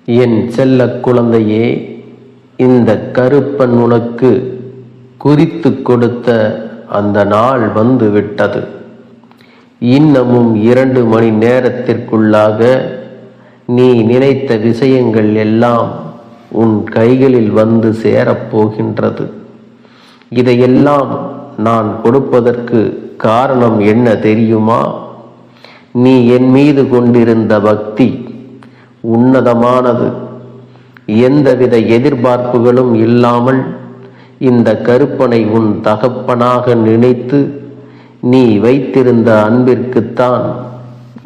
என் செல்ல குழந்தையே, இந்த கருப்பன் உனக்கு குறித்து கொடுத்த அந்த நாள் வந்து விட்டது. இன்னமும் 2 மணி நேரத்திற்குள்ளாக நீ நினைத்த விஷயங்கள் எல்லாம் உன் கைகளில் வந்து சேரப்போகின்றது. இதையெல்லாம் நான் கொடுப்பதற்கு காரணம் என்ன தெரியுமா? நீ என் மீது கொண்டிருந்த பக்தி உன்னதமானது. எந்தவித எதிர்பார்ப்புகளும் இல்லாமல் இந்த கருப்பனை உன் தகப்பனாக நினைத்து நீ வைத்திருந்த அன்பிற்குத்தான்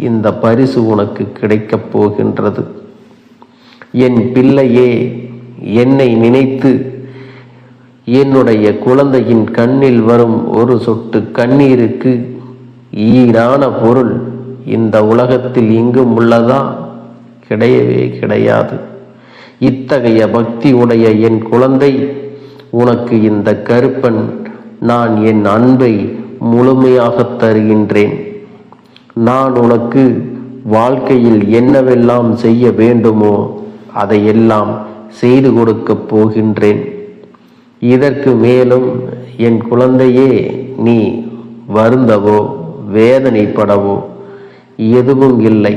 இந்த பரிசு உனக்கு கிடைக்கப் போகின்றது. என் பிள்ளையே, என்னை நினைத்து என்னுடைய குழந்தையின் கண்ணில் வரும் ஒரு சொட்டு கண்ணீருக்கு ஈடான பொருள் இந்த உலகத்தில் எங்கும் உள்ளதா? கிடையவே கிடையாது. இத்தகைய பக்தி உடைய என் குழந்தை, உனக்கு இந்த கருப்பன் நான் என் அன்பை முழுமையாக தருகின்றேன். நான் உனக்கு வாழ்க்கையில் என்னவெல்லாம் செய்ய வேண்டுமோ அதையெல்லாம் செய்து கொடுக்கப் போகின்றேன். இதற்கு மேலும் என் குழந்தையே, நீ வருந்தவோ வேதனைப்படவோ எதுவும் இல்லை.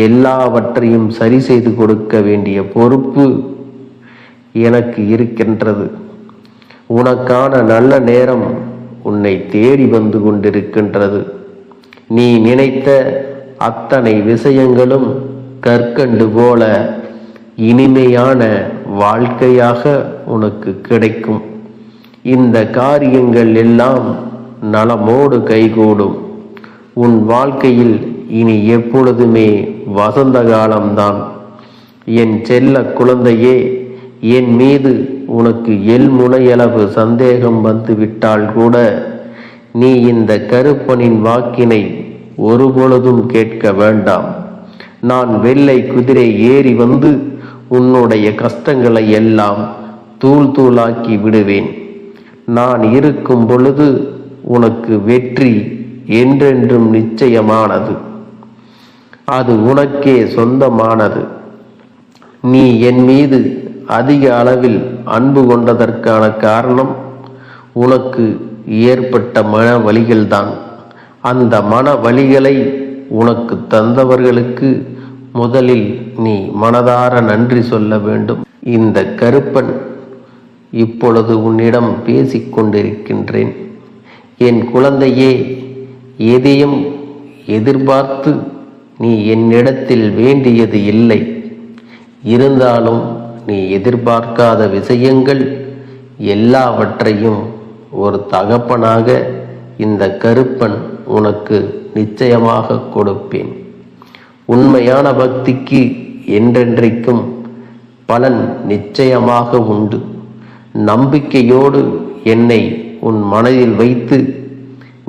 எல்லாவற்றையும் சரி செய்து கொடுக்க வேண்டிய பொறுப்பு எனக்கு இருக்கின்றது. உனக்கான நல்ல நேரம் உன்னை தேடி வந்து கொண்டிருக்கின்றது. நீ நினைத்த அத்தனை விஷயங்களும் கற்கண்டு போல இனிமையான வாழ்க்கையாக உனக்கு கிடைக்கும். இந்த காரியங்கள் எல்லாம் நலமோடு கைகூடும். உன் வாழ்க்கையில் இனி எப்பொழுதுமே வசந்த காலம்தான். என் செல்ல குழந்தையே, என் மீது உனக்கு எள்முனையளவு சந்தேகம் வந்துவிட்டால் கூட நீ இந்த கருப்பனின் வாக்கினை ஒருபொழுதும் கேட்க வேண்டாம். நான் வெள்ளை குதிரை ஏறி வந்து உன்னுடைய கஷ்டங்களை எல்லாம் தூள் தூளாக்கி விடுவேன். நான் இருக்கும் பொழுது உனக்கு வெற்றி என்றென்றும் நிச்சயமானது. அது உனக்கே சொந்தமானது. நீ என் மீது அதிக அளவில் அன்பு கொண்டதற்கான காரணம் உனக்கு ஏற்பட்ட மன வலிகள்தான். அந்த மன வலிகளை உனக்கு தந்தவர்களுக்கு முதலில் நீ மனதார நன்றி சொல்ல வேண்டும். இந்த கருப்பன் இப்பொழுது உன்னிடம் பேசிக்கொண்டிருக்கின்றேன். என் குழந்தையே, எதையும் எதிர்பார்த்து நீ என்னிடத்தில் வேண்டியது இல்லை. இருந்தாலும் நீ எதிர்பார்க்காத விஷயங்கள் எல்லாவற்றையும் ஒரு தகப்பனாக இந்த கருப்பன் உனக்கு நிச்சயமாக கொடுப்பேன். உண்மையான பக்திக்கு என்றென்றைக்கும் பலன் நிச்சயமாக உண்டு. நம்பிக்கையோடு என்னை உன் மனதில் வைத்து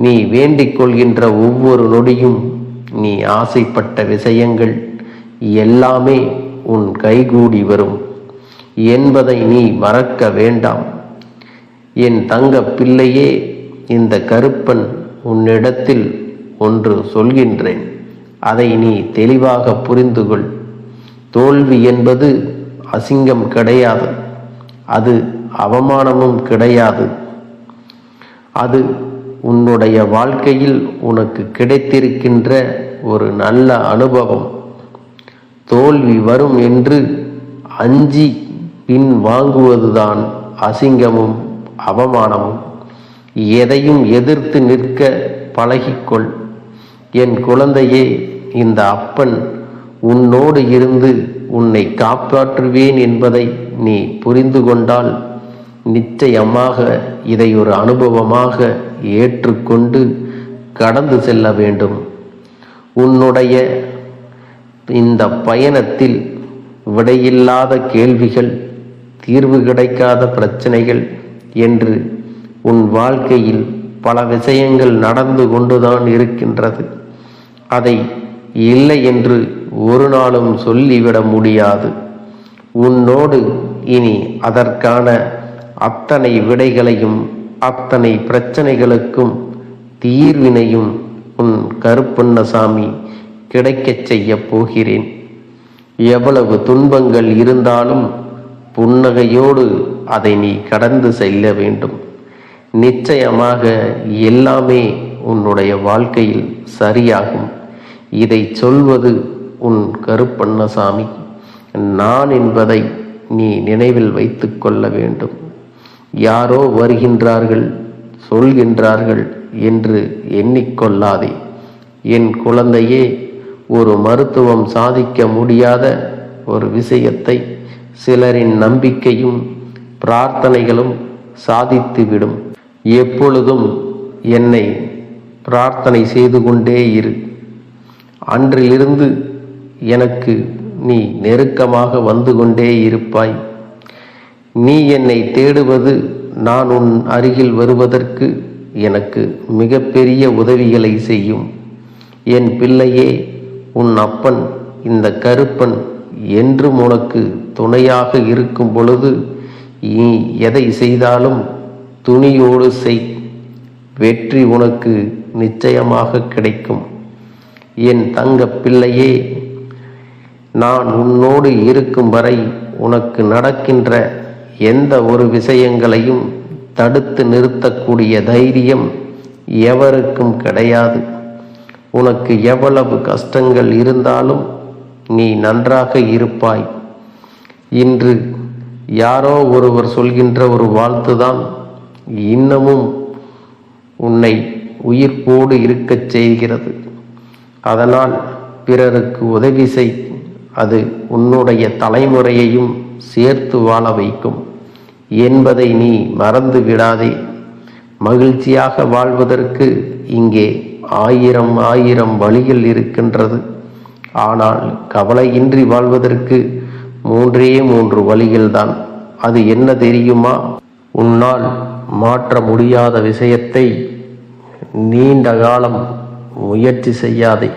நீ வேண்டிக் கொள்கின்ற ஒவ்வொரு நொடியும் நீ ஆசைப்பட்ட விஷயங்கள் எல்லாமே உன் கைகூடி வரும் என்பதை நீ மறக்க வேண்டாம். என் தங்க பிள்ளையே, இந்த கருப்பன் உன்னிடத்தில் ஒன்று சொல்கின்றேன். அதை நீ தெளிவாக புரிந்து கொள். தோல்வி என்பது அசிங்கம் கிடையாது, அது அவமானமும் கிடையாது. அது உன்னுடைய வாழ்க்கையில் உனக்கு கிடைத்திருக்கின்ற ஒரு நல்ல அனுபவம். தோல்வி வரும் என்று அஞ்சி பின் வாங்குவதுதான் அசிங்கமும் அவமானமும். எதையும் எதிர்த்து நிற்க பழகிக்கொள். என் குழந்தையே, இந்த அப்பன் உன்னோடு இருந்து உன்னை காப்பாற்றுவேன் என்பதை நீ புரிந்து கொண்டால் நிச்சயமாக இதை ஒரு அனுபவமாக ஏற்றுக்கொண்டு கடந்து செல்ல வேண்டும். உன்னுடைய இந்த பயணத்தில் விடையில்லாத கேள்விகள், தீர்வு கிடைக்காத பிரச்சனைகள் என்று உன் வாழ்க்கையில் பல விஷயங்கள் நடந்து கொண்டுதான் இருக்கின்றது. அதை இல்லை என்று ஒரு நாளும் சொல்லிவிட முடியாது. உன்னோடு இனி அதற்கான அத்தனை விடைகளையும் அத்தனை பிரச்சனைகளுக்கும் தீர்வினையும் உன் கருப்பண்ணசாமி கிடைக்கச் செய்ய போகிறேன். எவ்வளவு துன்பங்கள் இருந்தாலும் புன்னகையோடு அதை நீ கடந்து செல்ல வேண்டும். நிச்சயமாக எல்லாமே உன்னுடைய வாழ்க்கையில் சரியாகும். இதை சொல்வது உன் கருப்பண்ணசாமி. நான் என்பதை நீ நினைவில் வைத்து கொள்ள வேண்டும். யாரோ வருகின்றார்கள், சொல்கின்றார்கள் என்று எண்ணிக்கொள்ளாதே. என் குழந்தையே, ஒரு மருத்துவம் சாதிக்க முடியாத ஒரு விஷயத்தை சிலரின் நம்பிக்கையும் பிரார்த்தனைகளும் சாதித்துவிடும். எப்பொழுதும் என்னை பிரார்த்தனை செய்து கொண்டே இரு. அன்றிலிருந்து எனக்கு நீ நெருக்கமாக வந்து கொண்டே இருப்பாய். நீ என்னை தேடுவது நான் உன் அருகில் வருவதற்கு எனக்கு மிகப்பெரிய உதவிகளை செய்யும். என் பிள்ளையே, உன் அப்பன் இந்த கருப்பன் என்றும் உனக்கு துணையாக இருக்கும் பொழுது நீ எதை செய்தாலும் துணியோடு செய். வெற்றி உனக்கு நிச்சயமாக கிடைக்கும். என் தங்க பிள்ளையே, நான் உன்னோடு இருக்கும் வரை உனக்கு நடக்கின்ற எந்த ஒரு விஷயங்களையும் தடுத்து நிறுத்தக்கூடிய தைரியம் எவருக்கும் கிடையாது. உனக்கு எவ்வளவு கஷ்டங்கள் இருந்தாலும் நீ நன்றாக இருப்பாய். இன்று யாரோ ஒருவர் சொல்கின்ற ஒரு வாழ்த்துதான் இன்னமும் உன்னை உயிர்ப்போடு இருக்கச் செய்கிறது. அதனால் பிறருக்கு உதவி செய். அது உன்னுடைய தலைமுறையையும் சேர்த்து வாழ வைக்கும் என்பதை நீ மறந்து விடாதே. மகிழ்ச்சியாக வாழ்வதற்கு இங்கே ஆயிரம் வழிகள் இருக்கின்றது. ஆனால் கவலையின்றி வாழ்வதற்கு 3 வழிகள்தான். அது என்ன தெரியுமா? உன்னால் மாற்ற முடியாத விஷயத்தை நீண்ட காலம் முயற்சி செய்யாதே,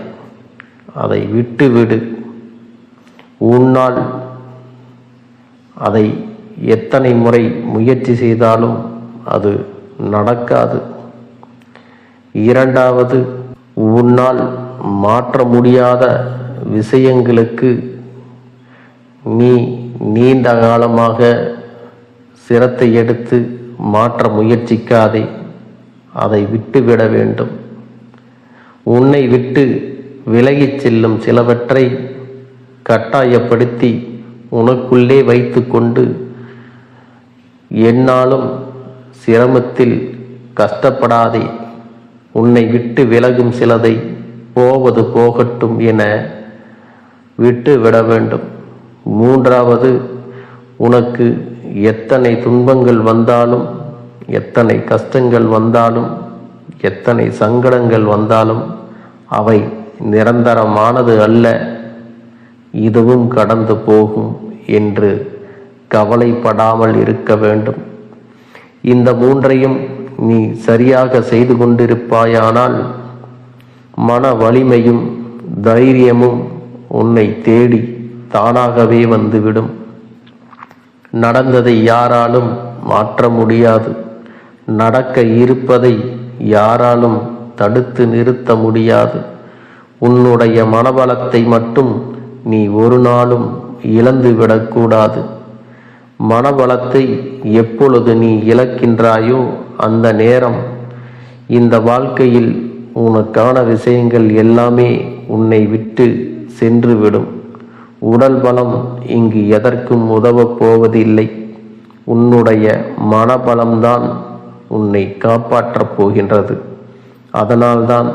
அதை விட்டுவிடு. உன்னால் அதை எத்தனை முறை முயற்சி செய்தாலும் அது நடக்காது. 2வது, உன்னால் மாற்ற முடியாத விஷயங்களுக்கு நீ நீண்ட காலமாக சிரத்தை எடுத்து மாற்ற முயற்சிக்காதே, அதை விட்டுவிட வேண்டும். உன்னை விட்டு விலகிச் செல்லும் சிலவற்றை கட்டாயப்படுத்தி உனக்குள்ளே வைத்து கொண்டு என்னாலும் சிரமத்தில் கஷ்டப்படாதே. உன்னை விட்டு விலகும் சிலதை போவது போகட்டும் என விட்டு விட வேண்டும். 3வது, உனக்கு எத்தனை துன்பங்கள் வந்தாலும், எத்தனை கஷ்டங்கள் வந்தாலும், எத்தனை சங்கடங்கள் வந்தாலும் அவை நிரந்தரமானது அல்ல, இதுவும் கடந்து போகும் என்று கவலைப்படாமல் இருக்க வேண்டும். இந்த 3ஐயும் நீ சரியாக செய்து கொண்டிருப்பாயானால் மன வலிமையும் தைரியமும் உன்னை தேடி தானாகவே வந்துவிடும். நடந்ததை யாராலும் மாற்ற முடியாது. நடக்க இருப்பதை யாராலும் தடுத்து நிறுத்த முடியாது. உன்னுடைய மனபலத்தை மட்டும் நீ ஒரு நாளும் இழந்துவிடக்கூடாது. மனபலத்தை எப்பொழுது நீ இழக்கின்றாயோ அந்த நேரம் இந்த வாழ்க்கையில் உனக்கான விஷயங்கள் எல்லாமே உன்னை விட்டு சென்றுவிடும். உடல் பலம் இங்கு எதற்கும் உதவப் போவதில்லை. உன்னுடைய மனபலம்தான் உன்னை காப்பாற்றப் போகின்றது. அதனால்தான்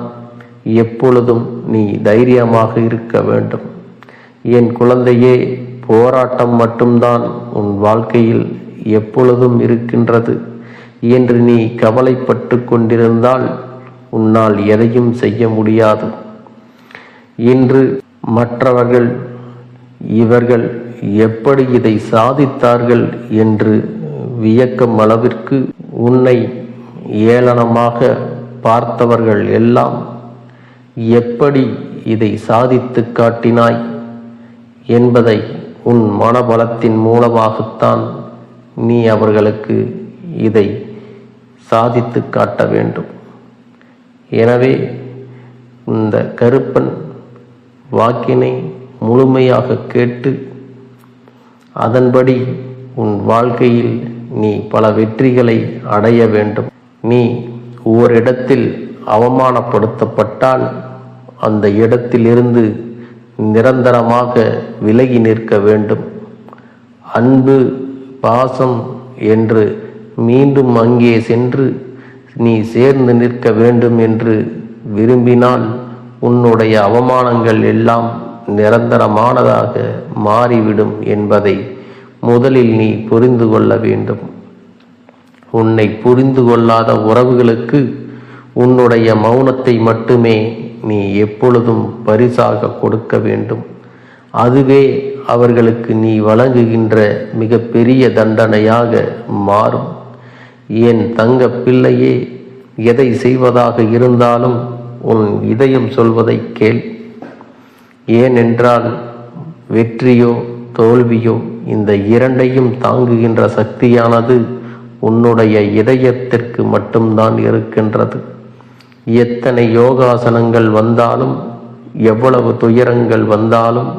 எப்பொழுதும் நீ தைரியமாக இருக்க வேண்டும். என் குழந்தையே, போராட்டம் மட்டும்தான் உன் வாழ்க்கையில் எப்பொழுதும் இருக்கின்றது என்று நீ கவலைப்பட்டு கொண்டிருந்தால் உன்னால் எதையும் செய்ய முடியாது. இன்று மற்றவர்கள் இவர்கள் எப்படி இதை சாதித்தார்கள் என்று வியக்கும் அளவிற்கு உன்னை ஏளனமாக பார்த்தவர்கள் எல்லாம் எப்படி இதை சாதித்து காட்டினாய் என்பதை உன் மனபலத்தின் மூலமாகத்தான் நீ அவர்களுக்கு இதை சாதித்து காட்ட வேண்டும். எனவே இந்த கருப்பன் வாக்கினை முழுமையாக கேட்டு அதன்படி உன் வாழ்க்கையில் நீ பல வெற்றிகளை அடைய வேண்டும். நீ ஓரிடத்தில் அவமானப்படுத்தப்பட்டால் அந்த இடத்திலிருந்து நிரந்தரமாக விலகி நிற்க வேண்டும். அன்பு, பாசம் என்று மீண்டும் அங்கே சென்று நீ சேர்ந்து நிற்க வேண்டும் என்று விரும்பினால் உன்னுடைய அவமானங்கள் எல்லாம் நிரந்தரமானதாக மாறிவிடும் என்பதை முதலில் நீ புரிந்து கொள்ள வேண்டும். உன்னை புரிந்து கொள்ளாத உறவுகளுக்கு உன்னுடைய மௌனத்தை மட்டுமே நீ எப்பொழுதும் பரிசாக கொடுக்க வேண்டும். அதுவே அவர்களுக்கு நீ வழங்குகின்ற மிக பெரிய தண்டனையாக மாறும். என் தங்க பிள்ளையே, எதை செய்வதாக இருந்தாலும் உன் இதயம் சொல்வதை கேள். ஏனென்றால் வெற்றியோ தோல்வியோ இந்த இரண்டையும் தாங்குகின்ற சக்தியானது உன்னுடைய இதயத்திற்கு மட்டும்தான் இருக்கின்றது. எத்தனை யோகாசனங்கள் வந்தாலும், எவ்வளவு துயரங்கள் வந்தாலும்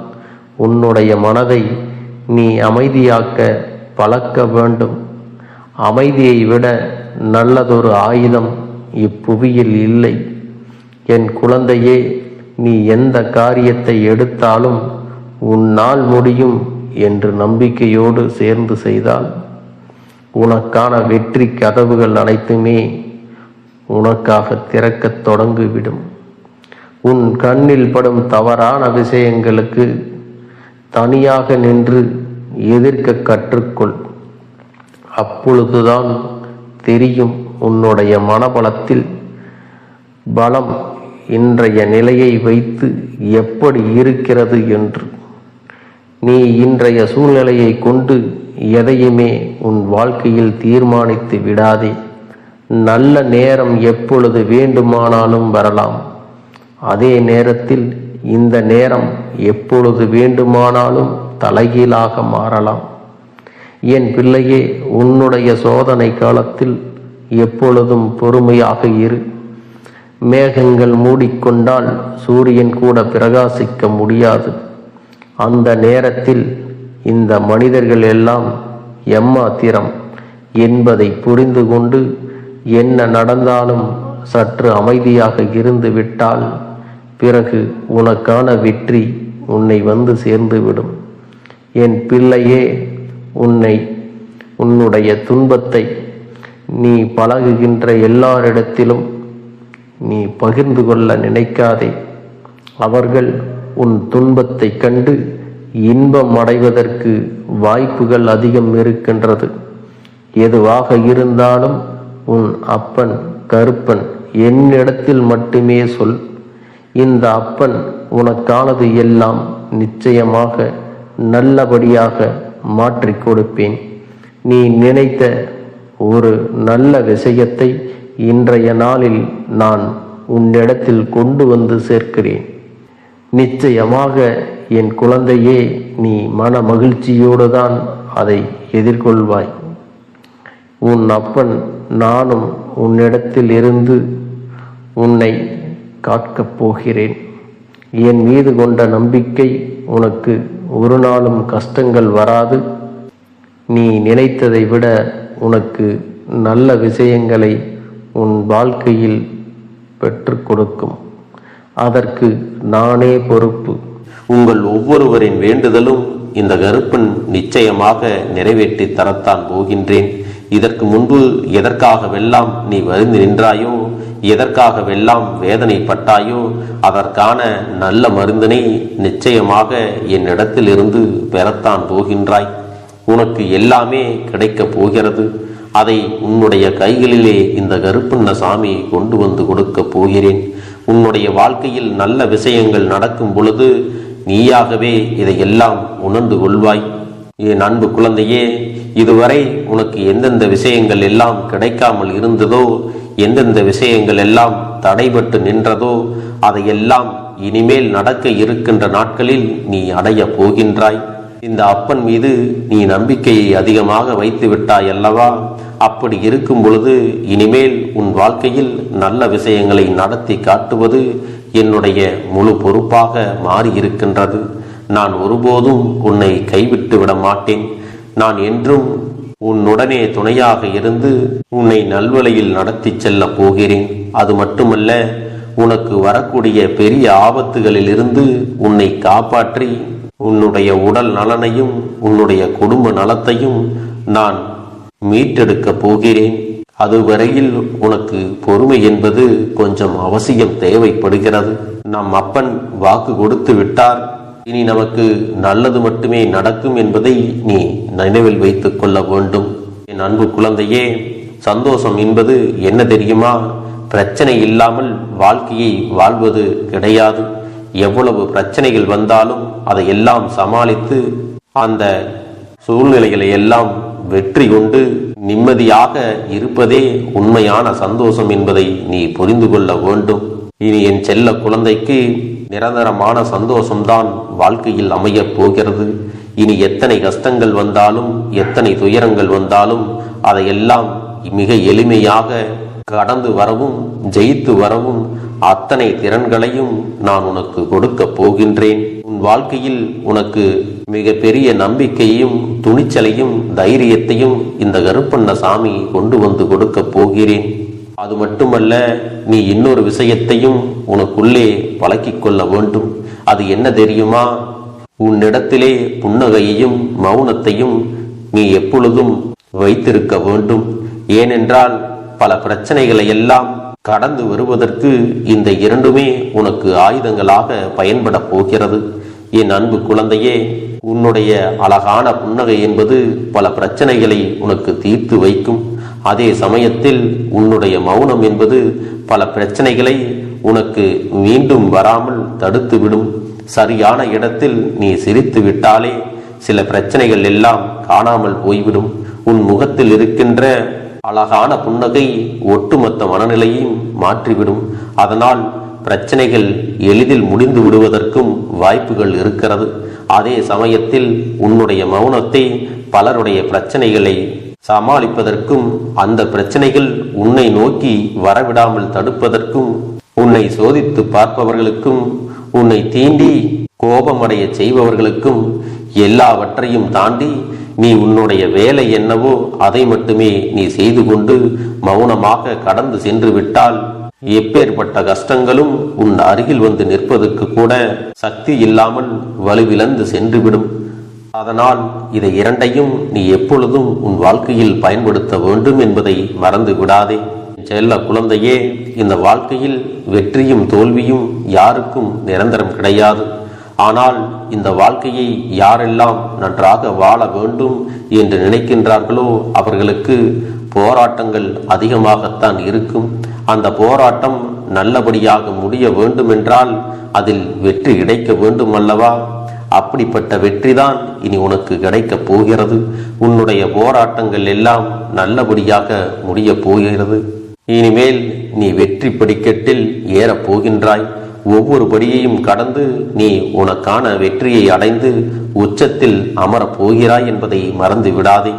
உன்னுடைய மனதை நீ அமைதியாக்க பழக்க வேண்டும். அமைதியை விட நல்லதொரு ஆயுதம் இப்புவியில் இல்லை. என் குழந்தையே, நீ எந்த காரியத்தை எடுத்தாலும் உன்னால் முடியும் என்று நம்பிக்கையோடு சேர்ந்து செய்தால் உனக்கான வெற்றி கதவுகள் அனைத்துமே உனக்காக திறக்கத் தொடங்கிவிடும். உன் கண்ணில் படும் தவறான விஷயங்களுக்கு தனியாக நின்று எதிர்க்க கற்றுக்கொள். அப்பொழுதுதான் தெரியும் உன்னுடைய மனபலத்தில் பலம் இன்றைய நிலையை வைத்து எப்படி இருக்கிறது என்று. நீ இன்றைய சூழ்நிலையை கொண்டு எதையுமே உன் வாழ்க்கையில் தீர்மானித்து விடாதே. நல்ல நேரம் எப்பொழுது வேண்டுமானாலும் வரலாம். அதே நேரத்தில் இந்த நேரம் எப்பொழுது வேண்டுமானாலும் தலைகீழாக மாறலாம். என் பிள்ளையே, உன்னுடைய சோதனை காலத்தில் எப்பொழுதும் பொறுமையாக இரு. மேகங்கள் மூடிக்கொண்டால் சூரியன் கூட பிரகாசிக்க முடியாது. அந்த நேரத்தில் இந்த மனிதர்கள் எல்லாம் எம்மாத்திரம் என்பதை புரிந்து கொண்டு என்ன நடந்தாலும் சற்று அமைதியாக இருந்து விட்டால் பிறகு உனக்கான வெற்றி உன்னை வந்து சேர்ந்துவிடும். என் பிள்ளையே, உன்னுடைய துன்பத்தை நீ பழகுகின்ற எல்லாரிடத்திலும் நீ பகிர்ந்து கொள்ள நினைக்காதே. அவர்கள் உன் துன்பத்தை கண்டு இன்பம் அடைவதற்கு வாய்ப்புகள் அதிகம் இருக்கின்றது. எதுவாக இருந்தாலும் உன் அப்பன் கருப்பன் என்னிடத்தில் மட்டுமே சொல். இந்த அப்பன் உனக்கானது எல்லாம் நிச்சயமாக நல்லபடியாக மாற்றிக் கொடுப்பேன். நீ நினைத்த ஒரு நல்ல விஷயத்தை இன்றைய நாளில் நான் உன்னிடத்தில் கொண்டு வந்து சேர்க்கிறேன். நிச்சயமாக என் குழந்தையே, நீ மன மகிழ்ச்சியோடு தான் அதை எதிர்கொள்வாய். உன் அப்பன் நானும் உன்னிடத்தில் இருந்து உன்னை காக்கப் போகிறேன். என் மீது கொண்ட நம்பிக்கை உனக்கு ஒரு நாளும் கஷ்டங்கள் வராது. நீ நினைத்ததை விட உனக்கு நல்ல விஷயங்களை உன் வாழ்க்கையில் பெற்றுக் கொடுக்கும். அதற்கு நானே பொறுப்பு. உங்கள் ஒவ்வொருவரின் வேண்டுதலும் இந்த கருப்பன் நிச்சயமாக நிறைவேற்றி தரத்தான் போகின்றேன். இதற்கு முன்பு எதற்காகவெல்லாம் நீ வருந்தி நின்றாயோ, எதற்காகவெல்லாம் வேதனைப்பட்டாயோ, அதற்கான நல்ல மருந்தினை நிச்சயமாக என்னிடத்தில் இருந்து பெறத்தான் போகின்றாய். உனக்கு எல்லாமே கிடைக்கப் போகிறது. அதை உன்னுடைய கைகளிலே இந்த கருப்பண்ண சாமி கொண்டு வந்து கொடுக்க போகிறேன். உன்னுடைய வாழ்க்கையில் நல்ல விஷயங்கள் நடக்கும் பொழுது நீயாகவே இதையெல்லாம் உணர்ந்து கொள்வாய். என் அன்பு குழந்தையே, இதுவரை உனக்கு எந்தெந்த விஷயங்கள் எல்லாம் கிடைக்காமல் இருந்ததோ, எந்தெந்த விஷயங்கள் எல்லாம் தடைபட்டு நின்றதோ, அதையெல்லாம் இனிமேல் நடக்க இருக்கின்ற நாட்களில் நீ அடைய போகின்றாய். இந்த அப்பன் மீது நீ நம்பிக்கையை அதிகமாக வைத்து விட்டாய் அல்லவா? அப்படி இருக்கும் பொழுது இனிமேல் உன் வாழ்க்கையில் நல்ல விஷயங்களை நடத்தி காட்டுவது என்னுடைய முழு பொறுப்பாக மாறி இருக்கின்றது. நான் ஒருபோதும் உன்னை கைவிட்டு விட மாட்டேன். நான் என்றும் உன்னுடனே துணையாக இருந்து உன்னை நல்வழியில் நடத்தி செல்ல போகிறேன். அது மட்டுமல்ல, உனக்கு வரக்கூடிய பெரிய ஆபத்துகளில் இருந்து உன்னை காப்பாற்றி உன்னுடைய உடல் நலனையும் உன்னுடைய குடும்ப நலத்தையும் நான் மீட்டெடுக்க போகிறேன். அதுவரையில் உனக்கு பொறுமை என்பது கொஞ்சம் அவசியம் தேவைப்படுகிறது. நம் அப்பன் வாக்கு கொடுத்து விட்டார். இனி நமக்கு நல்லது மட்டுமே நடக்கும் என்பதை நீ நினைவில் வைத்துக் கொள்ள வேண்டும். என் அன்பு குழந்தையே, சந்தோஷம் என்பது என்ன தெரியுமா? பிரச்சனை இல்லாமல் வாழ்க்கையை வாழ்வது கிடையாது. எவ்வளவு பிரச்சனைகள் வந்தாலும் அதையெல்லாம் சமாளித்து அந்த சூழ்நிலைகளை எல்லாம் வெற்றி கொண்டு நிம்மதியாக இருப்பதே உண்மையான சந்தோஷம் என்பதை நீ புரிந்து கொள்ள வேண்டும். இனி என் செல்ல குழந்தைக்கு நிரந்தரமான சந்தோஷம்தான் வாழ்க்கையில் அமையப் போகிறது. இனி எத்தனை கஷ்டங்கள் வந்தாலும் எத்தனை துயரங்கள் வந்தாலும் அதையெல்லாம் மிக எளிமையாக கடந்து வரவும் ஜெயித்து வரவும் அத்தனை திறன்களையும் நான் உனக்கு கொடுக்க போகின்றேன். உன் வாழ்க்கையில் உனக்கு மிக பெரிய நம்பிக்கையும் துணிச்சலையும் தைரியத்தையும் இந்த கருப்பண்ணசாமி கொண்டு வந்து கொடுக்க போகிறேன். அது மட்டுமல்ல, நீ இன்னொரு விஷயத்தையும் உனக்குள்ளே பழக்கிக் கொள்ள வேண்டும். அது என்ன தெரியுமா? உன்னிடத்திலே புன்னகையையும் மௌனத்தையும் நீ எப்பொழுதும் வைத்திருக்க வேண்டும். ஏனென்றால் பல பிரச்சனைகளை எல்லாம் கடந்து வருவதற்கு இந்த இரண்டுமே உனக்கு ஆயுதங்களாக பயன்பட போகிறது. என் அன்பு குழந்தையே, உன்னுடைய அழகான புன்னகை என்பது பல பிரச்சனைகளை உனக்கு தீர்த்து வைக்கும். அதே சமயத்தில் உன்னுடைய மௌனம் என்பது பல பிரச்சனைகளை உனக்கு மீண்டும் வராமல் தடுத்துவிடும். சரியான இடத்தில் நீ சிரித்து விட்டாலே சில பிரச்சனைகள் எல்லாம் காணாமல் போய்விடும். உன் முகத்தில் இருக்கின்ற அழகான புன்னகை ஒட்டுமொத்த மனநிலையும் மாற்றிவிடும். அதனால் பிரச்சனைகள் எளிதில் முடிந்து விடுவதற்கும் வாய்ப்புகள் இருக்கிறது. அதே சமயத்தில் உன்னுடைய மௌனத்தை பலருடைய பிரச்சனைகளை சமாளிப்பதற்கும் அந்த பிரச்சனைகள் உன்னை நோக்கி வரவிடாமல் தடுப்பதற்கும் உன்னை சோதித்து பார்ப்பவர்களுக்கும் உன்னை தீண்டி கோபமடைய செய்பவர்களுக்கும் எல்லாவற்றையும் தாண்டி நீ உன்னுடைய வேலை என்னவோ அதை மட்டுமே நீ செய்து கொண்டு மௌனமாக கடந்து சென்று விட்டால் எப்பேற்பட்ட கஷ்டங்களும் உன் அருகில் வந்து நிற்பதற்கு கூட சக்தி இல்லாமல் வலுவிழந்து சென்றுவிடும். அதனால் இதை இரண்டையும் நீ எப்பொழுதும் உன் வாழ்க்கையில் பயன்படுத்த வேண்டும் என்பதை மறந்து விடாதே. செல்ல குழந்தையே, இந்த வாழ்க்கையில் வெற்றியும் தோல்வியும் யாருக்கும் நிரந்தரம் கிடையாது. ஆனால் இந்த வாழ்க்கையை யாரெல்லாம் நன்றாக வாழ வேண்டும் என்று நினைக்கின்றார்களோ அவர்களுக்கு போராட்டங்கள் அதிகமாகத்தான் இருக்கும். அந்த போராட்டம் நல்லபடியாக முடிய வேண்டுமென்றால் அதில் வெற்றி கிடைக்க வேண்டும் அல்லவா? அப்படிப்பட்ட வெற்றிதான் இனி உனக்கு கிடைக்கப் போகிறது. உன்னுடைய போராட்டங்கள் எல்லாம் நல்லபடியாக முடிய போகிறது. இனிமேல் நீ வெற்றி படிக்கட்டில் ஏறப் போகின்றாய். ஒவ்வொரு படியையும் கடந்து நீ உனக்கான வெற்றியை அடைந்து உச்சத்தில் அமரப் போகிறாய் என்பதை மறந்து விடாதே.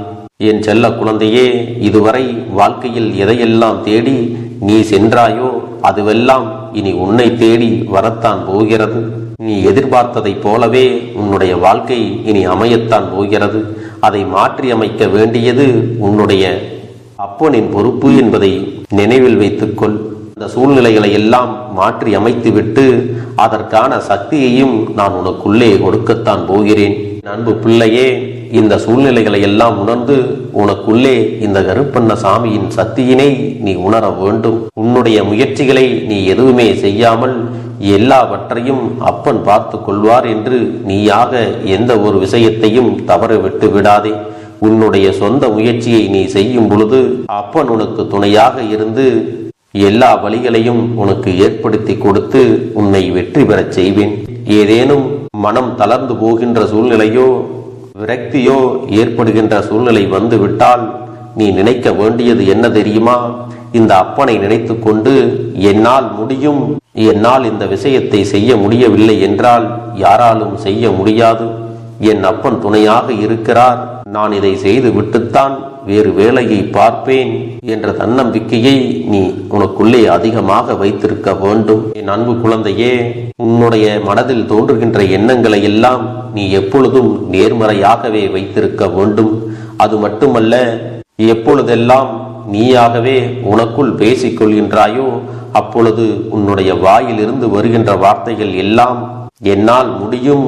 என் செல்ல குழந்தையே, இதுவரை வாழ்க்கையில் எதையெல்லாம் தேடி நீ சென்றாயோ அதுவெல்லாம் இனி உன்னை தேடி வரத்தான் போகிறது. நீ எதிர்பார்த்ததைப் போலவே உன்னுடைய வாழ்க்கை இனி அமையத்தான் போகிறது. அதை மாற்றி அமைக்க வேண்டியது உன்னுடைய அப்பனின் பொறுப்பு என்பதை நினைவில் வைத்துக்கொள். இந்த சூழ்நிலைகளை எல்லாம் மாற்றி அமைத்துவிட்டு அதற்கான சக்தியையும் நான் உனக்குள்ளே கொடுக்கத்தான் போகிறேன். அன்பு பிள்ளையே, இந்த சூழ்நிலைகளை எல்லாம் உணர்ந்து உனக்குள்ளே இந்த கருப்பண்ணசாமியின் சக்தியினை நீ உணர வேண்டும். உன்னுடைய முயற்சிகளை நீ எதுவுமே செய்யாமல் எல்லாவற்றையும் அப்பன் பார்த்து கொள்வார் என்று நீயாக எந்த ஒரு விஷயத்தையும் தவற விட்டு விடாதே. உன்னுடைய சொந்த முயற்சியை நீ செய்யும் பொழுது அப்பன் உனக்கு துணையாக இருந்து எல்லா வழிகளையும் உனக்கு ஏற்படுத்தி கொடுத்து உன்னை வெற்றி பெறச் செய்வேன். ஏதேனும் மனம் தளர்ந்து போகின்ற சூழ்நிலையோ விரக்தியோ ஏற்படுகின்ற சூழ்நிலை வந்து விட்டால் நீ நினைக்க வேண்டியது என்ன தெரியுமா? இந்த அப்பனை நினைத்து கொண்டு என்னால் முடியும், என்னால் இந்த விஷயத்தை செய்ய முடியவில்லை என்றால் யாராலும் செய்ய முடியாது. என் அப்பன் துணையாக இருக்கிறார், நான் இதை செய்து விட்டுத்தான் வேறு வேலையை பார்ப்பேன் என்ற தன்னம்பிக்கையை நீ உனக்குள்ளே அதிகமாக வைத்திருக்க வேண்டும். என் அன்பு குழந்தையே, உன்னுடைய மனதில் தோன்றுகின்ற எண்ணங்களை எல்லாம் நீ எப்பொழுதும் நேர்மறையாகவே வைத்திருக்க வேண்டும். அது மட்டுமல்ல, எப்பொழுதெல்லாம் நீயாகவே உனக்குள் பேசிக் கொள்கின்றாயோ அப்பொழுது உன்னுடைய வாயிலிருந்து வருகின்ற வார்த்தைகள் எல்லாம் என்னால் முடியும்,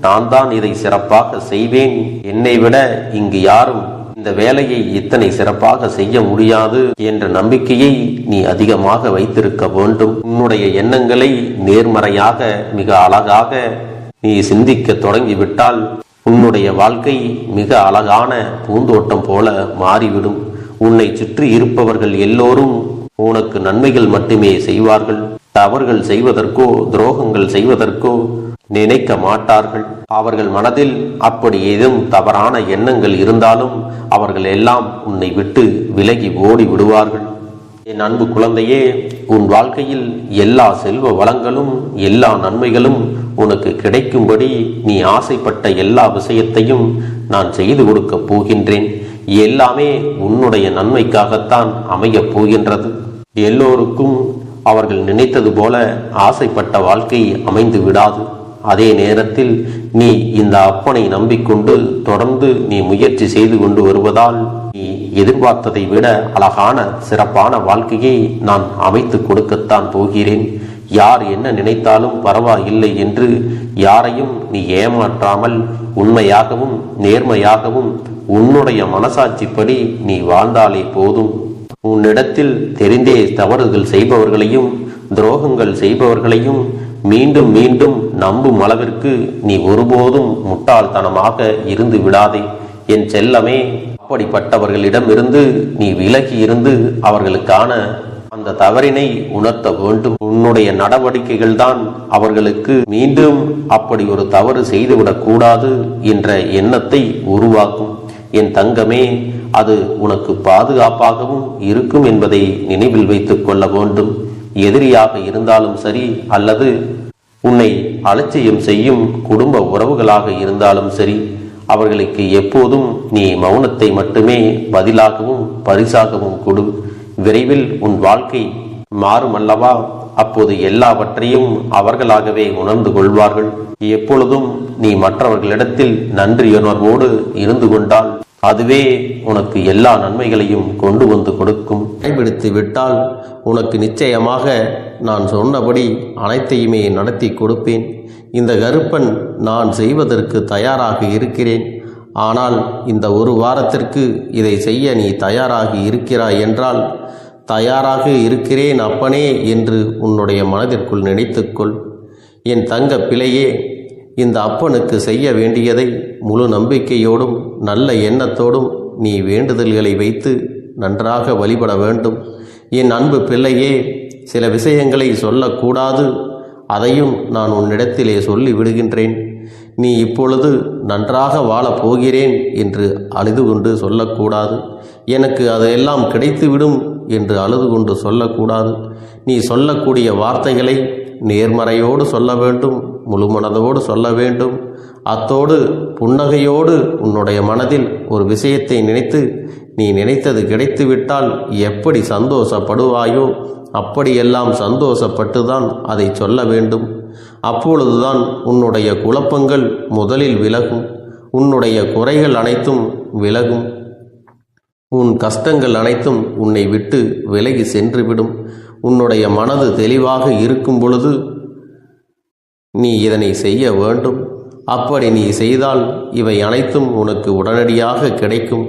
நான் தான் இதை சிறப்பாக செய்வேன், என்னை விட இங்கு யாரும் இந்த வேலையை இத்தனை சிறப்பாக செய்ய முடியாது என்ற நம்பிக்கையை நீ அதிகமாக வைத்திருக்க வேண்டும். உன்னுடைய எண்ணங்களை நேர்மறையாக மிக அழகாக நீ சிந்திக்க தொடங்கிவிட்டால் உன்னுடைய வாழ்க்கை மிக அழகான பூந்தோட்டம் போல மாறிவிடும். உன்னை சுற்றி இருப்பவர்கள் எல்லோரும் உனக்கு நன்மைகள் மட்டுமே செய்வார்கள். தவறுகள் செய்வதற்கோ துரோகங்கள் செய்வதற்கோ நினைக்க மாட்டார்கள். அவர்கள் மனதில் அப்படி ஏதும் தவறான எண்ணங்கள் இருந்தாலும் அவர்கள் எல்லாம் உன்னை விட்டு விலகி ஓடி விடுவார்கள். என் அன்பு குழந்தையே, உன் வாழ்க்கையில் எல்லா செல்வ வளங்களும் எல்லா நன்மைகளும் உனக்கு கிடைக்கும்படி நீ ஆசைப்பட்ட எல்லா விஷயத்தையும் நான் செய்து கொடுக்கப் போகின்றேன். எல்லாமே உன்னுடைய நன்மைக்காகத்தான் அமையப் போகின்றது. எல்லோருக்கும் அவர்கள் நினைத்தது போல ஆசைப்பட்ட வாழ்க்கை அமைந்து விடாது. அதே நேரத்தில் நீ இந்த அப்பனை நம்பிக்கொண்டு தொடர்ந்து நீ முயற்சி செய்து கொண்டு வருவதால் நீ எதிர்பார்த்ததை விட அழகான சிறப்பான வாழ்க்கையை நான் அமைத்து கொடுக்கத்தான் போகிறேன். யார் என்ன நினைத்தாலும் பரவாயில்லை என்று யாரையும் நீ ஏமாற்றாமல் உண்மையாகவும் நேர்மையாகவும் உன்னுடைய மனசாட்சிப்படி நீ வாழ்ந்தாலே போதும். உன்னிடத்தில் தெரிந்தே தவறுகள் செய்பவர்களையும் துரோகங்கள் செய்பவர்களையும் மீண்டும் மீண்டும் நம்பும் அளவிற்கு நீ ஒருபோதும் முட்டாள்தனமாக இருந்து விடாதே என் செல்லமே. அப்படிப்பட்டவர்களிடமிருந்து நீ விலகி இருந்து அவர்களுக்கான அந்த தவறினை உணர்த்த வேண்டும். உன்னுடைய நடவடிக்கைகள் தான் அவர்களுக்கு மீண்டும் அப்படி ஒரு தவறு செய்துவிடக் கூடாது என்ற எண்ணத்தை உருவாக்கும். என் தங்கமே, அது உனக்கு பாதுகாப்பாகவும் இருக்கும் என்பதை நினைவில் வைத்துக் கொள்ள வேண்டும். எதிரியாக இருந்தாலும் சரி அல்லது உன்னை அலட்சியம் செய்யும் குடும்ப உறவுகளாக இருந்தாலும் சரி, அவர்களுக்கு எப்போதும் நீ மௌனத்தை மட்டுமே பதிலாகவும் பரிசாகவும் கொடு. விரைவில் உன் வாழ்க்கை மாறும் அல்லவா? அப்போது எல்லாவற்றையும் அவர்களாகவே உணர்ந்து கொள்வார்கள். எப்பொழுதும் நீ மற்றவர்களிடத்தில் நன்றியுணர்வோடு இருந்து கொண்டால் அதுவே உனக்கு எல்லா நன்மைகளையும் கொண்டு வந்து கொடுக்கும். கைபிடித்து விட்டால் உனக்கு நிச்சயமாக நான் சொன்னபடி அனைத்தையுமே நடத்தி கொடுப்பேன். இந்த கருப்பன் நான் செய்வதற்கு தயாராக இருக்கிறேன். ஆனால் இந்த ஒரு வாரத்திற்கு இதை செய்ய நீ தயாராகி இருக்கிறாய் என்றால், தயாராக இருக்கிறேன் அப்பனே என்று உன்னுடைய மனதிற்குள் நினைத்துக்கொள். என் தங்க பிள்ளையே, இந்த அப்பனுக்கு செய்ய வேண்டியதை முழு நம்பிக்கையோடும் நல்ல எண்ணத்தோடும் நீ வேண்டுதல்களை வைத்து நன்றாக வழிபட வேண்டும். என் அன்பு பிள்ளையே, சில விஷயங்களை சொல்லக்கூடாது, அதையும் நான் உன்னிடத்திலே சொல்லி விடுகின்றேன். நீ இப்பொழுது நன்றாக வாழப் போகிறேன் என்று அழுது கொண்டு சொல்லக்கூடாது. எனக்கு அதையெல்லாம் கிடைத்துவிடும் என்று அழுது கொண்டு சொல்லக்கூடாது. நீ சொல்லக்கூடிய வார்த்தைகளை நேர்மறையோடு சொல்ல வேண்டும், முழு மனதோடு சொல்ல வேண்டும். அத்தோடு புன்னகையோடு உன்னுடைய மனதில் ஒரு விஷயத்தை நினைத்து நீ நினைத்தது கிடைத்துவிட்டால் எப்படி சந்தோஷப்படுவாயோ அப்படியெல்லாம் சந்தோஷப்பட்டுதான் அதை சொல்ல வேண்டும். அப்பொழுதுதான் உன்னுடைய குழப்பங்கள் முதலில் விலகும், உன்னுடைய குறைகள் அனைத்தும் விலகும், உன் கஷ்டங்கள் அனைத்தும் உன்னை விட்டு விலகி சென்றுவிடும். உன்னுடைய மனது தெளிவாக இருக்கும் பொழுது நீ இதனை செய்ய வேண்டும். அப்படி நீ செய்தால் இவை அனைத்தும் உனக்கு உடனடியாக கிடைக்கும்.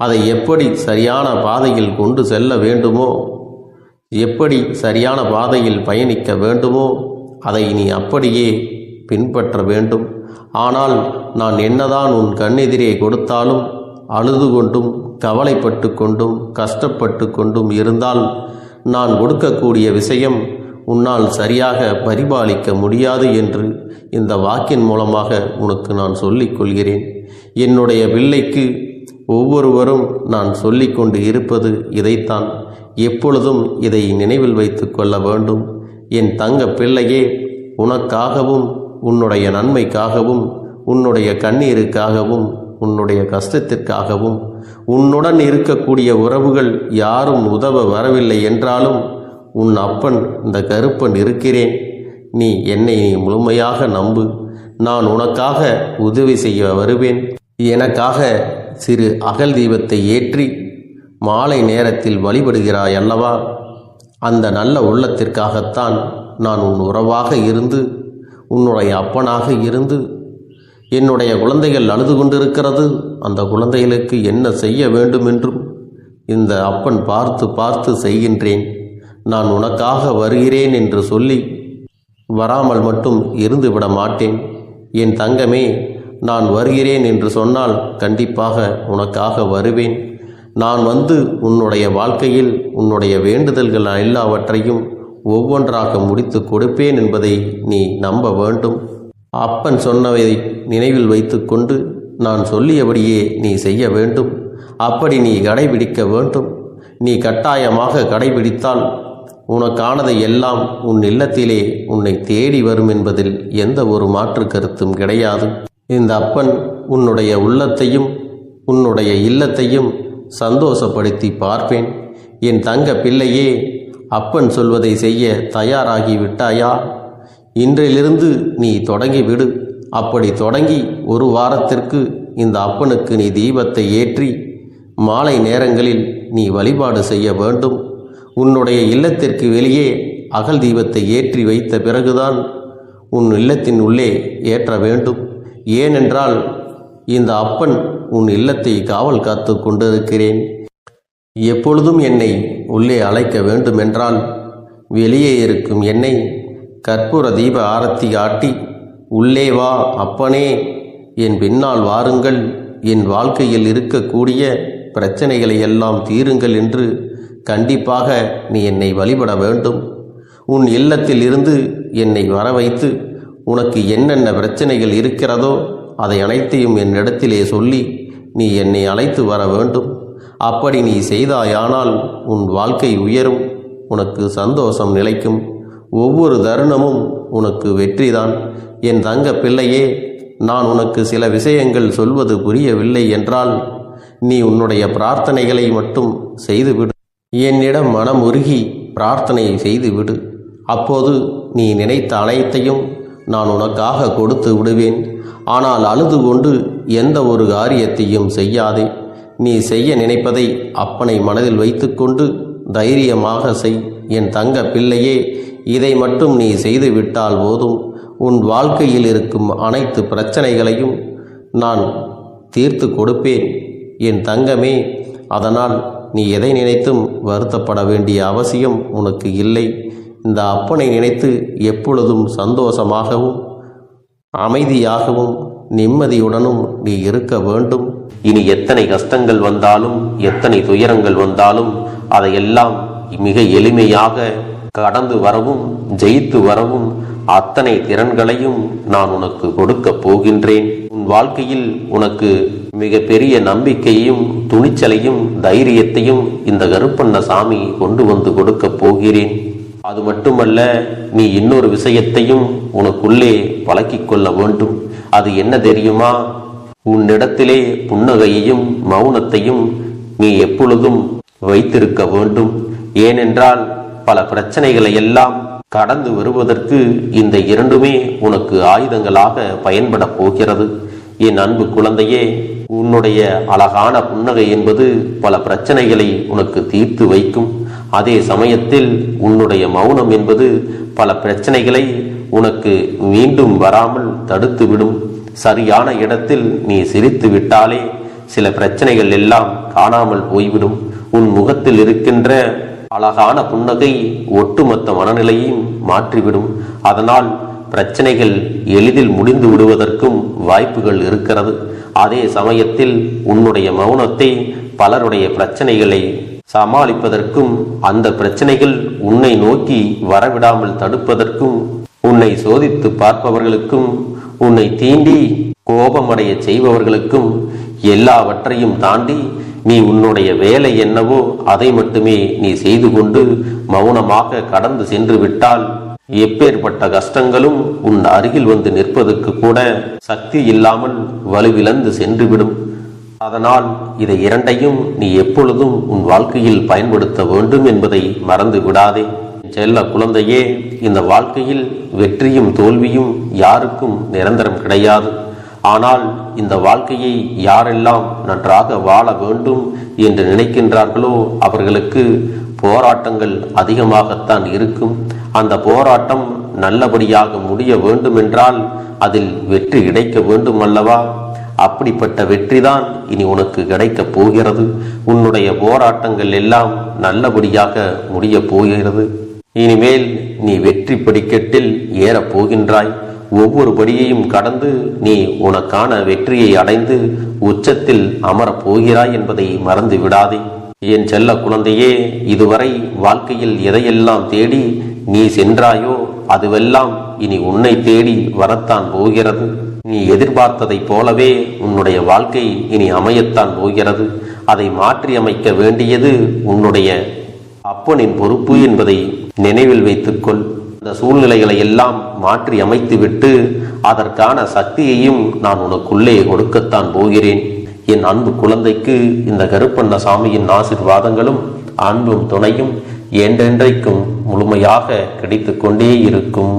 அதை எப்படி சரியான பாதையில் கொண்டு செல்ல வேண்டுமோ, எப்படி சரியான பாதையில் பயணிக்க வேண்டுமோ அதை நீ அப்படியே பின்பற்ற வேண்டும். ஆனால் நான் என்னதான் உன் கண்ணெதிரே கொடுத்தாலும் அழுது கொண்டும் கவலைப்பட்டு கொண்டும் கஷ்டப்பட்டு கொண்டும் இருந்தால் நான் கொடுக்கக்கூடிய விஷயம் உன்னால் சரியாக பரிபாலிக்க முடியாது என்று இந்த வாக்கின் மூலமாக உனக்கு நான் சொல்லிக் கொள்கிறேன். என்னுடைய பிள்ளைக்கு ஒவ்வொருவரும் நான் சொல்லிக்கொண்டு இருப்பது இதைத்தான். எப்பொழுதும் இதை நினைவில் வைத்து கொள்ள வேண்டும். என் தங்க பிள்ளையே, உனக்காகவும் உன்னுடைய நன்மைக்காகவும் உன்னுடைய கண்ணீருக்காகவும் உன்னுடைய கஷ்டத்திற்காகவும் உன்னுடன் இருக்கக்கூடிய உறவுகள் யாரும் உதவ வரவில்லை என்றாலும் உன் அப்பன் இந்த கருப்பன் இருக்கிறேன். நீ என்னை முழுமையாக நம்பு. நான் உனக்காக உதவி செய்ய வருவேன். எனக்காக சிறு அகல் தீபத்தை ஏற்றி மாலை நேரத்தில் வழிபடுகிறாய் அல்லவா? அந்த நல்ல உள்ளத்திற்காகத்தான் நான் உன் உறவாக இருந்து உன்னுடைய அப்பனாக இருந்து என்னுடைய குழந்தைகள் அழுது கொண்டிருக்கிறது, அந்த குழந்தைகளுக்கு என்ன செய்ய வேண்டும் என்றும் இந்த அப்பன் பார்த்து பார்த்து செய்கின்றேன். நான் உனக்காக வருகிறேன் என்று சொல்லி வராமல் மட்டும் இருந்து விட மாட்டேன். என் தங்கமே, நான் வருகிறேன் என்று சொன்னால் கண்டிப்பாக உனக்காக வருவேன். நான் வந்து உன்னுடைய வாழ்க்கையில் உன்னுடைய வேண்டுதல்கள் எல்லாவற்றையும் ஒவ்வொன்றாக முடித்து கொடுப்பேன் என்பதை நீ நம்ப வேண்டும். அப்பன் சொன்னதை நினைவில் வைத்துக்கொண்டு நான் சொல்லியபடியே நீ செய்ய வேண்டும். அப்படி நீ கடைபிடிக்க வேண்டும். நீ கட்டாயமாக கடைபிடித்தால் உனக்கானதை எல்லாம் உன் இல்லத்திலே உன்னை தேடி வரும் என்பதில் எந்த ஒரு மாற்று கருத்தும் கிடையாது. இந்த அப்பன் உன்னுடைய உள்ளத்தையும் உன்னுடைய இல்லத்தையும் சந்தோஷப்படுத்தி பார்ப்பேன். என் தங்க பிள்ளையே, அப்பன் சொல்வதை செய்ய தயாராகி விட்டாயா? இன்றிலிருந்து நீ தொடங்கிவிடு. அப்படி தொடங்கி ஒரு வாரத்திற்கு இந்த அப்பனுக்கு நீ தீபத்தை ஏற்றி மாலை நேரங்களில் நீ வழிபாடு செய்ய வேண்டும். உன்னுடைய இல்லத்திற்கு வெளியே அகல் தீபத்தை ஏற்றி வைத்த பிறகுதான் உன் இல்லத்தின் உள்ளே ஏற்ற வேண்டும். ஏனென்றால் இந்த அப்பன் உன் இல்லத்தை காவல் காத்து கொண்டிருக்கிறேன். எப்பொழுதும் என்னை உள்ளே அழைக்க வேண்டுமென்றால் வெளியே இருக்கும் என்னை கற்பூர தீப ஆரத்தி காட்டி உள்ளே வா அப்பனே, என் பின்னால் வாருங்கள், என் வாழ்க்கையில் இருக்கக்கூடிய பிரச்சனைகளை எல்லாம் தீருங்கள் என்று கண்டிப்பாக நீ என்னை வழிபட வேண்டும். உன் இல்லத்தில் இருந்து என்னை வர வைத்து உனக்கு என்னென்ன பிரச்சனைகள் இருக்கிறதோ அதை அனைத்தையும் என்னிடத்திலே சொல்லி நீ என்னை அழைத்து வர வேண்டும். அப்படி நீ செய்தாயானால் உன் வாழ்க்கை உயரும், உனக்கு சந்தோஷம் நிலைக்கும். ஒவ்வொரு தருணமும் உனக்கு வெற்றிதான். என் தங்க பிள்ளையே, நான் உனக்கு சில விஷயங்கள் சொல்வது புரியவில்லை என்றால் நீ உன்னுடைய பிரார்த்தனைகளை மட்டும் செய்துவிடு. என்னிடம் மனம் உருகி பிரார்த்தனை செய்துவிடு. அப்போது நீ நினைத்த அனைத்தையும் நான் உனக்காக கொடுத்து விடுவேன். ஆனால் அழுது கொண்டு எந்த ஒரு காரியத்தையும் செய்யாதே. நீ செய்ய நினைப்பதை அப்பனை மனதில் வைத்துக்கொண்டு தைரியமாக செய். என் தங்க பிள்ளையே, இதை மட்டும் நீ செய்துவிட்டால் போதும். உன் வாழ்க்கையில் இருக்கும் அனைத்து பிரச்சனைகளையும் நான் தீர்த்து கொடுப்பேன் என் தங்கமே. அதனால் நீ எதை நினைத்தும் வருத்தப்பட வேண்டிய அவசியம் உனக்கு இல்லை. இந்த அப்பனை நினைத்து எப்பொழுதும் சந்தோஷமாகவும் அமைதியாகவும் நிம்மதியுடனும் நீ இருக்க வேண்டும். இனி எத்தனை கஷ்டங்கள் வந்தாலும் எத்தனை துயரங்கள் வந்தாலும் அதையெல்லாம் மிக எளிமையாக கடந்து வரவும் ஜெயித்து வரவும் அத்தனை திறன்களையும் நான் உனக்கு கொடுக்க போகின்றேன். உன் வாழ்க்கையில் உனக்கு மிக பெரிய நம்பிக்கையும் துணிச்சலையும் தைரியத்தையும் இந்த கருப்பண்ணசாமி கொண்டு வந்து கொடுக்க போகிறேன். அது மட்டுமல்ல, நீ இன்னொரு விஷயத்தையும் உனக்குள்ளே பழக்கிக் கொள்ள வேண்டும். அது என்ன தெரியுமா? உன்னிடத்திலே புன்னகையையும் மௌனத்தையும் நீ எப்பொழுதும் வைத்திருக்க வேண்டும். ஏனென்றால் பல பிரச்சனைகளை எல்லாம் கடந்து வருவதற்கு இந்த இரண்டுமே உனக்கு ஆயுதங்களாக பயன்பட போகிறது. என் அன்பு குழந்தையே, உன்னுடைய அழகான புன்னகை என்பது பல பிரச்சனைகளை உனக்கு தீர்த்து வைக்கும். அதே சமயத்தில் உன்னுடைய மௌனம் என்பது பல பிரச்சனைகளை உனக்கு மீண்டும் வராமல் தடுத்துவிடும். சரியான இடத்தில் நீ சிரித்து விட்டாலே சில பிரச்சனைகள் எல்லாம் காணாமல் போய்விடும். உன் முகத்தில் இருக்கின்ற அழகான புன்னகை ஒட்டுமொத்த மனநிலையையும் மாற்றிவிடும். அதனால் பிரச்சனைகள் எளிதில் முடிந்து விடுவதற்கும் வாய்ப்புகள் இருக்கிறது. அதே சமயத்தில் உன்னுடைய மௌனத்தை பலருடைய பிரச்சனைகளை சமாளிப்பதற்கும் அந்த பிரச்சனைகள் உன்னை நோக்கி வரவிடாமல் தடுப்பதற்கும் உன்னை சோதித்து பார்ப்பவர்களுக்கும் உன்னை தீண்டி கோபமடைய செய்பவர்களுக்கும் எல்லாவற்றையும் தாண்டி நீ உன்னுடைய வேலை என்னவோ அதை மட்டுமே நீ செய்து கொண்டு மௌனமாக கடந்து சென்று விட்டால் எப்பேற்பட்ட கஷ்டங்களும் உன் அருகில் வந்து நிற்பதற்கு கூட சக்தி இல்லாமல் வலுவிழந்து சென்றுவிடும். அதனால் இதை இரண்டையும் நீ எப்பொழுதும் உன் வாழ்க்கையில் பயன்படுத்த வேண்டும் என்பதை மறந்து விடாதே. செல்ல குழந்தையே, இந்த வாழ்க்கையில் வெற்றியும் தோல்வியும் யாருக்கும் நிரந்தரம் கிடையாது. ஆனால் இந்த வாழ்க்கையை யாரெல்லாம் நன்றாக வாழ வேண்டும் என்று நினைக்கின்றார்களோ அவர்களுக்கு போராட்டங்கள் அதிகமாகத்தான் இருக்கும். அந்த போராட்டம் நல்லபடியாக முடிய வேண்டுமென்றால் அதில் வெற்றி கிடைக்க வேண்டும் அல்லவா? அப்படிப்பட்ட வெற்றிதான் இனி உனக்கு கிடைக்கப் போகிறது. உன்னுடைய போராட்டங்கள் எல்லாம் நல்லபடியாக முடிய போகிறது. இனிமேல் நீ வெற்றி படிக்கட்டில் ஏறப் போகின்றாய். ஒவ்வொரு படியையும் கடந்து நீ உனக்கான வெற்றியை அடைந்து உச்சத்தில் அமரப் போகிறாய் என்பதை மறந்து விடாதே. என் செல்ல குழந்தையே, இதுவரை வாழ்க்கையில் எதையெல்லாம் தேடி நீ சென்றாயோ அதுவெல்லாம் இனி உன்னை தேடி வரத்தான் போகிறது. நீ எதிர்பார்த்ததைப் போலவே உன்னுடைய வாழ்க்கை இனி அமையத்தான் போகிறது. அதை மாற்றி அமைக்க வேண்டியது உன்னுடைய அப்பனின் பொறுப்பு என்பதை நினைவில் வைத்துக்கொள். இந்த சூழ்நிலைகளை எல்லாம் மாற்றி அமைத்துவிட்டு அதற்கான சக்தியையும் நான் உனக்குள்ளே கொடுக்கத்தான் போகிறேன். என் அன்பு குழந்தைக்கு இந்த கருப்பண்ணசாமியின் ஆசீர்வாதங்களும் அன்பும் துணையும் என்றென்றைக்கும் முழுமையாக கிடைத்து கொண்டே இருக்கும்.